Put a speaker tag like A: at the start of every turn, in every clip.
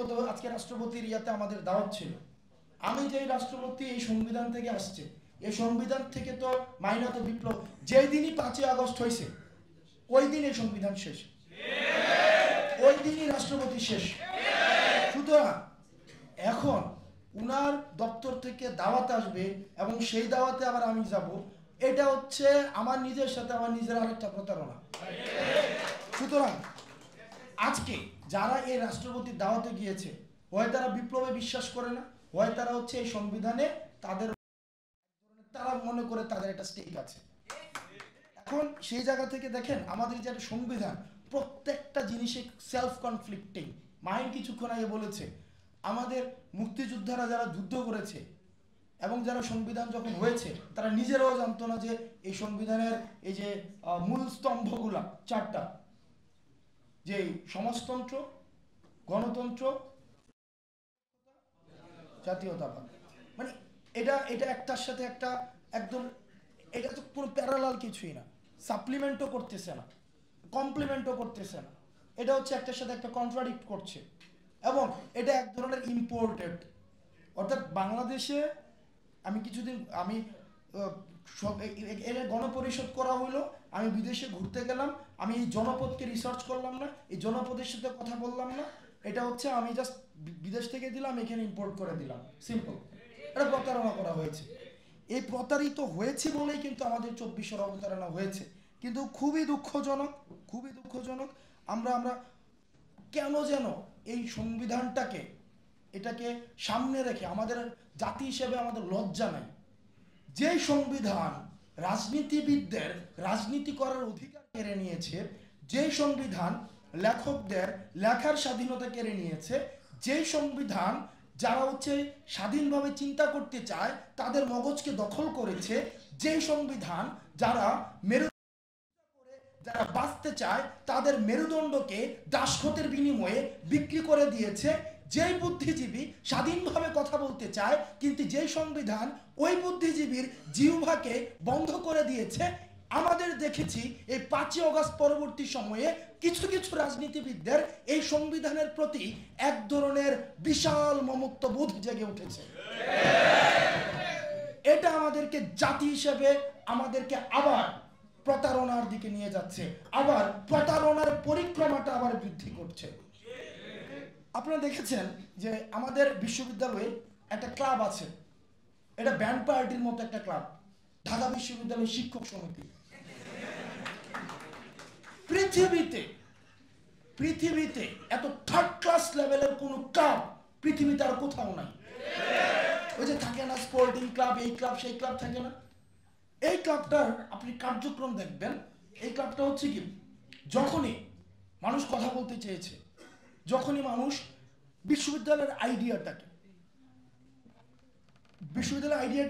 A: ব্যক্তিগত আজকে রাষ্ট্রপতির ইয়াতে আমাদের দাওয়াত ছিল। আমি যে রাষ্ট্রপতি এই সংবিধান থেকে আসছে, এই সংবিধান থেকে তো মাইনত বিপ্লব যেই দিনই 5ই আগস্ট হয়েছে ওই দিন এই সংবিধান শেষ, ওই দিনই রাষ্ট্রপতি শেষ। সুতরাং এখন উনার দপ্তর থেকে দাওয়াত আসবে এবং সেই দাওয়াতে আবার আমি যাব, এটা হচ্ছে আমার নিজের সাথে আমার নিজের আরেকটা প্রতারণা। সুতরাং আজকে যারা এই রাষ্ট্রপতির দাওয়াতে গিয়েছে, হয় তারা বিপ্লবে বিশ্বাস করে না, হয় তারা হচ্ছে এই সংবিধানে তারা মনে করে তাদের একটা স্টেক আছে। এখন সেই জায়গা থেকে দেখেন আমাদের যে সংবিধান প্রত্যেকটা জিনিসে সেলফ কনফ্লিক্টিং। মাইন কিছুক্ষণ আগে বলেছে আমাদের মুক্তিযোদ্ধারা যারা যুদ্ধ করেছে এবং যারা সংবিধান যখন হয়েছে তারা নিজেরাও জানতো না যে এই সংবিধানের এই যে মূল স্তম্ভগুলা 4টা, যে সমাজতন্ত্র, গণতন্ত্র, জাতীয়তাবাদ, মানে এটা একটার সাথে একটা একদম, এটা তো কোনো প্যারালাল কিছুই না, সাপ্লিমেন্টও করতেছে না, কমপ্লিমেন্টও করতেছে না, এটা হচ্ছে একটার সাথে একটা কন্ট্রাডিক্ট করছে এবং এটা এক ধরনের ইম্পোর্টেড। অর্থাৎ বাংলাদেশে আমি কিছুদিন এর গণপরিষদ করা হলো, আমি বিদেশে ঘুরতে গেলাম, আমি এই জনপদকে রিসার্চ করলাম না, এই জনপদের সাথে কথা বললাম না, এটা হচ্ছে আমি জাস্ট বিদেশ থেকে দিলাম এখানে ইম্পোর্ট করে দিলাম, সিম্পল। এটা প্রতারণা করা হয়েছে। এই প্রতারিত হয়েছে বলেই কিন্তু আমাদের 24-এর অবতারণা হয়েছে। কিন্তু খুবই দুঃখজনক, খুবই দুঃখজনক আমরা কেন যেন এই সংবিধানটাকে এটাকে সামনে রেখে আমাদের জাতি হিসেবে আমাদের লজ্জা নাই। যে সংবিধান রাজনীতিবিদদের রাজনীতি করার অধিকার কেড়ে নিয়েছে, যে সংবিধান লেখকদের লেখার স্বাধীনতা কেড়ে নিয়েছে, যে সংবিধান যারা হচ্ছে স্বাধীনভাবে চিন্তা করতে চায় তাদের মগজকে দখল করেছে, যে সংবিধান যারা যারা বাঁচতে চায় তাদের মেরুদণ্ডকে দাসখতের বিনিময়ে বিক্রি করে দিয়েছে, যেই বুদ্ধিজীবী স্বাধীনভাবে কথা বলতে চায় কিন্তু যেই সংবিধান ওই বুদ্ধিজীবীর জিহ্বাকে বন্ধ করে দিয়েছে। আমাদের দেখেছি এই 5ই আগস্ট পরবর্তী সময়ে কিছু কিছু রাজনীতিবিদদের এই সংবিধানের প্রতি এক ধরনের বিশাল মমত্ববোধ জেগে উঠেছে। এটা আমাদেরকে জাতি হিসেবে আমাদেরকে আবার প্রতারণার দিকে নিয়ে যাচ্ছে, আবার প্রতারণার পরিক্রমাটা আবার বৃদ্ধি করছে। আপনারা দেখেছেন যে আমাদের বিশ্ববিদ্যালয়ে একটা ক্লাব আছে, এটা ব্যান্ড পার্টির মতো একটা ক্লাব, ঢাকা বিশ্ববিদ্যালয় শিক্ষক সমিতি। পৃথিবীতে এত থার্ড ক্লাস লেভেলের কোন ক্লাব পৃথিবীতে আর কোথাও নাই। ওই যে থাকে না স্পোর্টিং ক্লাব, এই ক্লাব সেই ক্লাব থাকে না, এই ক্লাবটার আপনি কার্যক্রম দেখবেন। এই ক্লাবটা হচ্ছে কি, যখনই মানুষ কথা বলতে চেয়েছে, যখনই মানুষ বিশ্ববিদ্যালয়ের আইডিয়াটা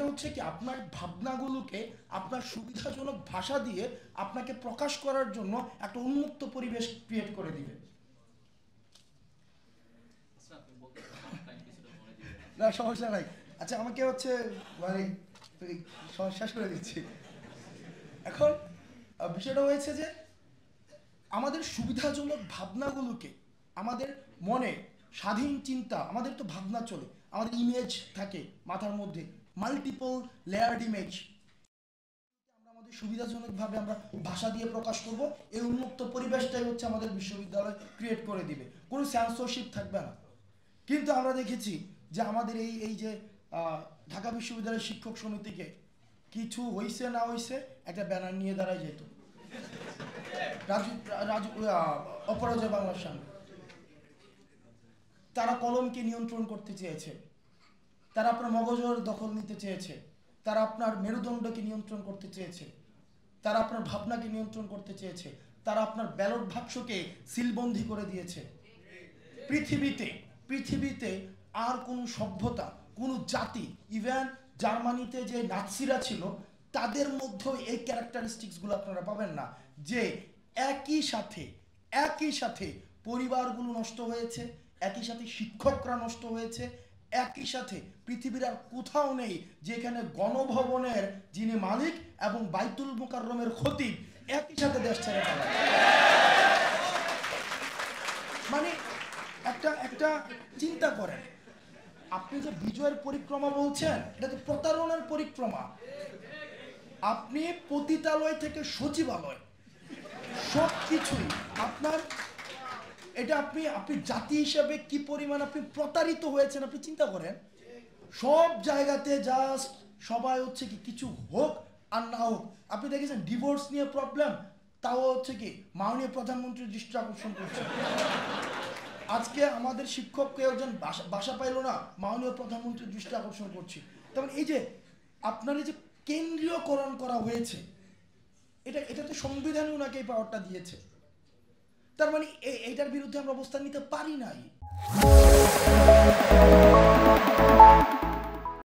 A: হচ্ছে কি আপনার ভাবনাগুলোকে আপনার সুবিধাজনক ভাষা দিয়ে আপনাকে প্রকাশ করার জন্য একটা উন্মুক্ত পরিবেশ ক্রিয়েট করে দিবে। না সমস্যা নাই, আচ্ছা আমাকে হচ্ছে মানে শেষ করে দিচ্ছি। এখন বিষয়টা হয়েছে যে আমাদের সুবিধাজনক ভাবনাগুলোকে, আমাদের মনে স্বাধীন চিন্তা, আমাদের তো ভাবনা চলে, আমাদের ইমেজ থাকে মাথার মধ্যে, মাল্টিপল লেয়ার্ড ইমেজ, আমরা আমাদের সুবিধাজনকভাবে আমরা ভাষা দিয়ে প্রকাশ করব। এই উন্মুক্ত পরিবেশটাই হচ্ছে আমাদের বিশ্ববিদ্যালয় ক্রিয়েট করে দিবে, কোনো সেন্সরশিপ থাকবে না। কিন্তু আমরা দেখেছি যে আমাদের এই যে ঢাকা বিশ্ববিদ্যালয়ের শিক্ষক সমিতিকে কিছু হইছে না হইছে একটা ব্যানার নিয়ে দাঁড়ায় যেত অপরাজয় বাংলার সামনে। তারা কলমকে নিয়ন্ত্রণ করতে চেয়েছে, তারা আপনার মগজের দখল নিতে চেয়েছে, তারা আপনার মেরুদণ্ডকে নিয়ন্ত্রণ করতে চেয়েছে, তারা আপনার ভাবনাকে নিয়ন্ত্রণ করতে চেয়েছে, তারা আপনার ব্যালট বাক্সকে সিলবন্দি করে দিয়েছে। পৃথিবীতে আর কোনো সভ্যতা, কোনো জাতি, ইভেন জার্মানিতে যে নাৎসিরা ছিল তাদের মধ্যেও এই ক্যারেক্টারিস্টিক্সগুলো আপনারা পাবেন না, যে একই সাথে পরিবারগুলো নষ্ট হয়েছে, একই সাথে শিক্ষকরা নষ্ট হয়েছে, একই সাথে পৃথিবীর আর কোথাও নেই যেখানে গণভবনের যিনি মালিক এবং বাইতুল মুকাররমের খতিব একই সাথে দেশ ছেড়ে পালায়। মানে একটা একটা চিন্তা করেন, আপনি যে বিজয়ের পরিক্রমা বলছেন, এটা তো প্রতারণার পরিক্রমা। আপনি পতিতালয় থেকে সচিবালয় সব কিছুই আপনার, এটা আপনি আপনি জাতি হিসেবে কি পরিমাণ আপনি প্রতারিত হয়েছেন আপনি চিন্তা করেন। সব জায়গাতে জাস্ট সবাই হচ্ছে কি কিছু হোক আর না হোক। আপনি দেখেছেন ডিভোর্স নিয়ে প্রবলেম, তাও হচ্ছে কি মাননীয় প্রধানমন্ত্রীর দৃষ্টি আকর্ষণ করছে। আজকে আমাদের শিক্ষক কেউ একজন বাসা পাইল না, মাননীয় প্রধানমন্ত্রীর দৃষ্টি আকর্ষণ করছি। তেমন এই যে আপনার এই যে কেন্দ্রীয়করণ করা হয়েছে, এটা তো সংবিধানে ওনাকে এই পাওয়ারটা দিয়েছে। তার মানে এইটার বিরুদ্ধে আমরা অবস্থান নিতে পারি নাই।